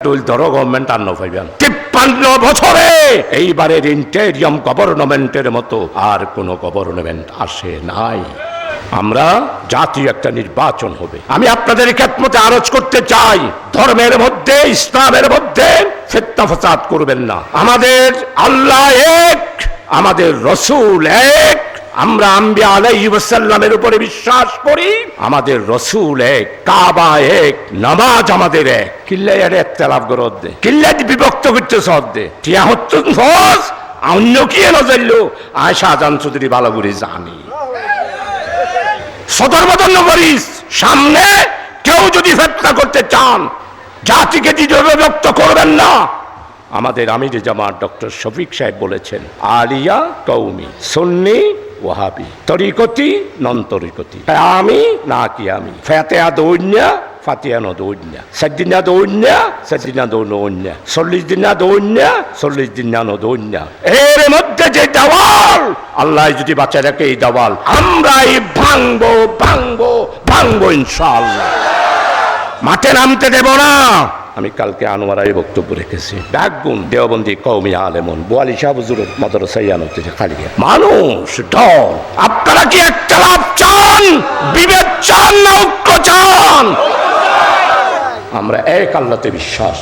ধরো গভর্নমেন্ট আর পাইবেন 53 বছরে এইবারের ইন্টেরিয়াম গভর্নমেন্টের মতো আর কোন গভর্নমেন্ট আসে নাই। আমরা জাতীয় একটা নির্বাচন হবে। আমি আপনাদের খেদমতে আরজ করতে চাই, ধর্মের মধ্যে ইসলামের মধ্যে ফিতনা ফাসাদ করবেন না। আমাদের আল্লাহ এক, আমাদের রসুল এক, আমরা আম্বিয়া আলাইহিস সালামের উপরে বিশ্বাস করি, আমাদের রসুল এক, কাবা এক, নামাজ আমাদের এক। কিল্লার ইখতিলাফ করদ দে, কিল্লা বিভক্ত করতে সদ দে, টিয়া হত্যুন ফজ অন্য কি এলো যাইলো আয়েশা আজান চৌধুরী ভালো করে জানি। সদরবদন করিস, সামনে কেউ যদি ফিতনা করতে চান জাতিকে বিভক্ত করবেন না। আমাদের আমির জামাত ডক্টর শফিক সাহেব বলেছেন, আলিয়া কওমি, সুন্নি ওয়াহাবি, তরিকতি নন তরিকতি, আমি না কি আমি, ফাতিহা দৌড়না ফাতিহা ন দৌড়না, সাদ্দিনা দৌড়না সাদ্দিনা দৌড়না, 40 দিন না দৌড়না 40 দিন না দৌড়না। এর মধ্যে যে দেওয়াল আল্লাহ যদি বাঁচায় রাখে, এই দেওয়াল আমরাই ভাঙবো ভাঙবো ভাঙবো ইনশাআল্লাহ। মাঠে নামতে দেব না। আমি কালকে আনোয়ারায় বক্তব্য রেখেছি, ডাকগুন দেওবন্দি কওমি আলেমন বোয়ালি শাহ হুজুর মাদ্রাসায়ানতে খালি মানুষ দল। আপনারা কি একটা লাভ চান, বিভেদ চান না ঐক্য চান? আমরা এক আল্লাহতে বিশ্বাস